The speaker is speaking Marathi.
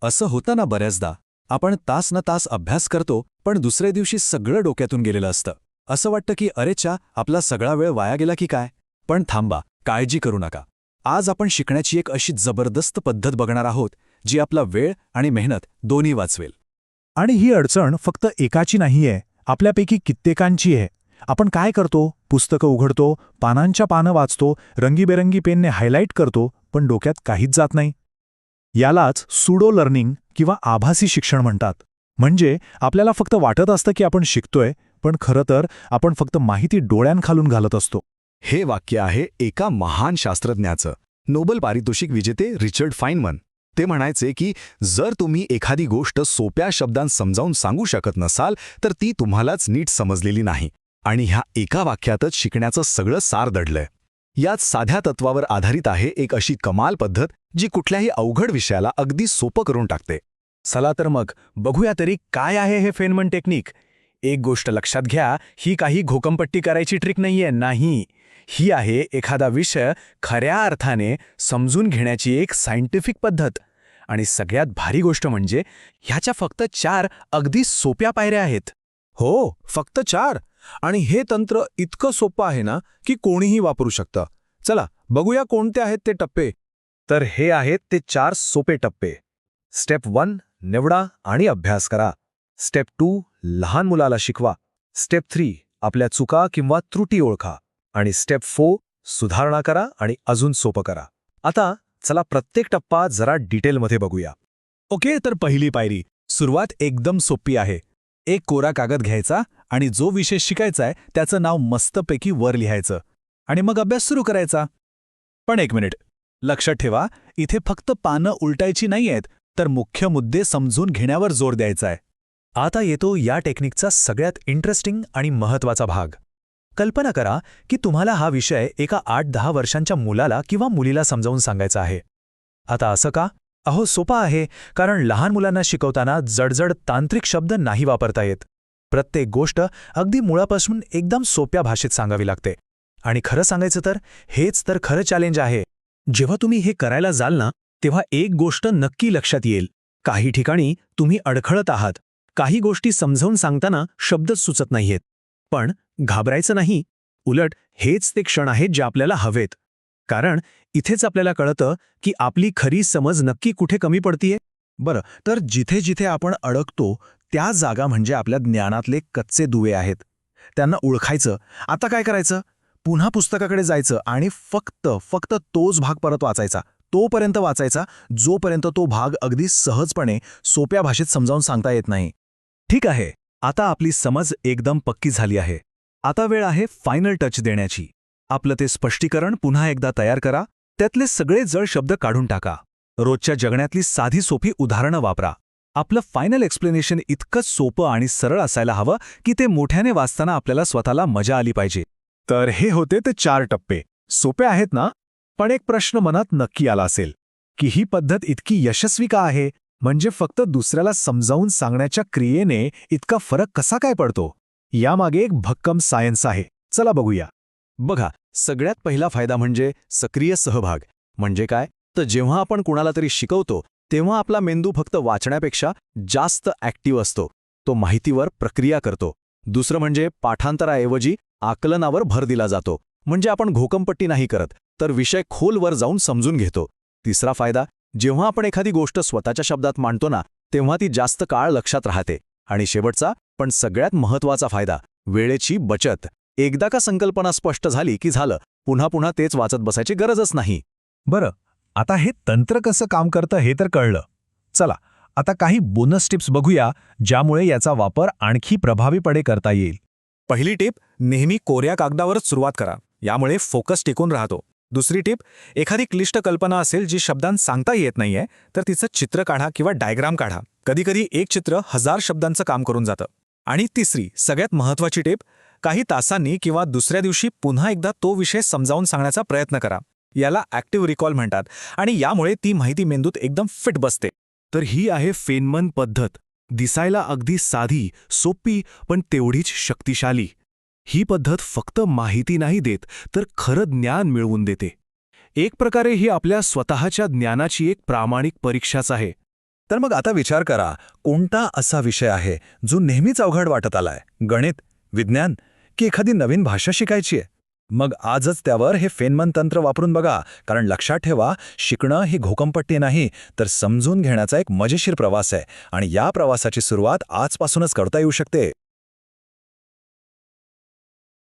असं होतं ना बऱ्याचदा. आपण तास न तास अभ्यास करतो, पण दुसऱ्या दिवशी सगळं डोक्यातून गेलेलं असतं. असं वाटतं की अरे चा, आपला सगळा वेळ वाया गेला की काय. पण थांबा, काळजी करू नका. आज आपण शिकण्याची एक अशी जबरदस्त पद्धत बघणार आहोत जी आपला वेळ आणि मेहनत दोन्ही वाचवेल. आणि ही अडचण फक्त एकाची नाहीये, आपल्यापैकी कित्येकांची आहे. आपण काय करतो? पुस्तकं उघडतो, पानांच्या पानं वाचतो, रंगीबेरंगी पेनने हायलाईट करतो, पण डोक्यात काहीच जात नाही. यालाच सुडो लर्निंग किंवा आभासी शिक्षण म्हणतात. म्हणजे आपल्याला फक्त वाटत असतं की आपण शिकतोय, पण खरं तर आपण फक्त माहिती डोळ्यांखालून घालत असतो. हे वाक्य आहे एका महान शास्त्रज्ञाचं, नोबेल पारितोषिक विजेते रिचर्ड फाइनमन. ते म्हणायचे की जर तुम्ही एखादी गोष्ट सोप्या शब्दांत समजावून सांगू शकत नसाल तर ती तुम्हालाच नीट समजलेली नाही. आणि ह्या एका वाक्यातच शिकण्याचं सगळं सार दडलंय. याच साध्या तत्वावर आधारित आहे एक अशी कमाल पद्धत जी कुठल्याही अवघड विषयाला अगदी सोपं करून टाकते. चला तर मग बघूया तरी काय आहे हे फेनमन टेक्निक. एक गोष्ट लक्षात घ्या, ही काही घोकंपट्टी करायची ट्रिक नाहीये, नाही. ही आहे एखादा विषय खऱ्या अर्थाने समजून घेण्याची एक सायंटिफिक पद्धत. आणि सगळ्यात भारी गोष्ट म्हणजे ह्याच्या फक्त 4 अगदी सोप्या पायऱ्या आहेत. हो, फक्त 4. आणि हे तंत्र इतकं सोपं आहे ना की कोणीही वापरू शकतं. चला बघूया कोणते आहेत ते टप्पे. तर हे आहेत ते 4 सोपे टप्पे. स्टेप 1, निवडा आणि अभ्यास करा. स्टेप 2, लहान मुलाला शिकवा. स्टेप 3, आपल्या चुका किंवा त्रुटी ओळखा. आणि स्टेप 4, सुधारणा करा आणि अजून सोपं करा. आता चला प्रत्येक टप्पा जरा डिटेलमध्ये बघूया. ओके, तर पहिली पायरी. सुरुवात एकदम सोपी आहे. एक कोरा कागद घ्यायचा आणि जो विषय शिकायचा आहे त्याचं नाव मस्तपैकी वर लिहायचं आणि मग अभ्यास सुरू करायचा. पण एक मिनिट, लक्षात ठेवा, इथे फक्त पानं उलटायची नाहीयेत, तर मुख्य मुद्दे समजून घेण्यावर जोर द्यायचा आहे. आता येतो या टेक्निकचा सगळ्यात इंटरेस्टिंग आणि महत्त्वाचा भाग. कल्पना करा की तुम्हाला हा विषय एका 8-10 वर्षांच्या मुलाला किंवा मुलीला समजावून सांगायचा आहे. आता असं का? अहो सोपा आहे, कारण लहान मुलांना शिकवताना जडजड तांत्रिक शब्द नाही वापरता येत. प्रत्येक गोष्ट अगदी मुळापासून एकदम सोप्या भाषेत सांगावी लागते. आणि खरं सांगायचं तर हेच तर खरं चॅलेंज आहे. जेव्हा तुम्ही हे करायला जाल ना, तेव्हा एक गोष्ट नक्की लक्षात येईल. काही ठिकाणी तुम्ही अडखळत आहात. काही गोष्टी समजावून सांगताना शब्दच सुचत नाहीयेत. पण घाबरायचं नाही. उलट हेच ते क्षण आहेत जे आपल्याला हवेत. कारण इथेच आपल्याला कळतं की आपली खरी समज नक्की कुठे कमी पडतीये. बरं, तर जिथे जिथे आपण अडकतो त्या जागा म्हणजे आपल्या ज्ञानातले कच्चे दुवे आहेत. त्यांना ओळखायचं. आता काय करायचं? पुन्हा पुस्तकाकडे जायचं आणि फक्त तोच भाग परत वाचायचा. तोपर्यंत वाचायचा जोपर्यंत तो भाग अगदी सहजपणे सोप्या भाषेत समजावून सांगता येत नाही. ठीक आहे, आता आपली समज एकदम पक्की झाली आहे. आता वेळ आहे फायनल टच देण्याची. आपलं ते स्पष्टीकरण पुन्हा एकदा तयार करा. त्यातले सगळे जड शब्द काढून टाका. रोजच्या जगण्यातली साधी सोपी उदाहरणं वापरा. आपलं फायनल एक्सप्लेनेशन इतकंच सोपं आणि सरळ असायला हवं की ते मोठ्याने वाचताना आपल्याला स्वतःला मजा आली पाहिजे. तर हे होते ते 4 टप्पे. सोपे आहेत ना? पण एक प्रश्न मनात नक्की आला असेल की ही पद्धत इतकी यशस्वी का आहे? म्हणजे फक्त दुसऱ्याला समजावून सांगण्याच्या क्रियेने इतका फरक कसा काय पडतो? यामागे एक भक्कम सायन्स आहे. चला बघूया. बघा, सगळ्यात पहिला फायदा म्हणजे सक्रिय सहभाग. म्हणजे काय? तर जेव्हा आपण कुणाला तरी शिकवतो तेव्हा आपला मेंदू फक्त वाचण्यापेक्षा जास्त ॲक्टिव्ह असतो. तो माहितीवर प्रक्रिया करतो. दुसरं म्हणजे पाठांतराऐवजी आकलनावर भर दिला जातो. म्हणजे आपण घोकंपट्टी नाही करत, तर विषय खोलवर जाऊन समजून घेतो. तिसरा फायदा, जेव्हा आपण एखादी गोष्ट स्वतःच्या शब्दात मांडतो ना, तेव्हा ती जास्त काळ लक्षात राहते. आणि शेवटचा पण सगळ्यात महत्त्वाचा फायदा, वेळेची बचत. एकदा का संकल्पना स्पष्ट झाली की झालं, पुन्हा पुन्हा तेच वाचत बसायची गरजच नाही. बरं, आता हे तंत्र कसं काम करतं हे तर कळलं. चला आता काही बोनस टिप्स बघूया ज्यामुळे याचा वापर आणखी प्रभावीपणे करता येईल. पहिली टीप, नेहमी कोऱ्या कागदावरच सुरुवात करा. यामुळे फोकस टिकून राहतो. दुसरी टीप, एखादी क्लिष्ट कल्पना असेल जी शब्दांत सांगता येत नाहीये तर तिचं चित्र काढा किंवा डायग्राम काढा. कधीकधी एक चित्र 1000 शब्दांचं काम करून जातं. आणि तिसरी, सगळ्यात महत्त्वाची टीप, काही तासांनी किंवा दुसऱ्या दिवशी पुन्हा एकदा तो विषय समजावून सांगण्याचा प्रयत्न करा. याला ॲक्टिव्ह रिकॉल म्हणतात आणि यामुळे ती माहिती मेंदूत एकदम फिट बसते. तर ही आहे फेनमन पद्धत. दिसायला अगदी साधी, सोपी, पण तेवढीच शक्तिशाली. ही पद्धत फक्त माहिती नाही देत, तर खरं ज्ञान मिळवून देते. एक प्रकारे ही आपल्या स्वतःच्या ज्ञानाची एक प्रामाणिक परीक्षाच आहे. तर मग आता विचार करा, कोणता असा विषय आहे जो नेहमीच अवघड वाटत आलाय? गणित, विज्ञान की एखादी नवीन भाषा शिकायची आहे? मग आजच त्यावर हे फेनमन तंत्र वापरून बघा, कारण लक्षात ठेवा, शिकणं ही घोकंपट्टी नाही, तर समजून घेण्याचा एक मजेशीर प्रवास आहे आणि या प्रवासाची सुरुवात आजपासूनच करता येऊ शकते.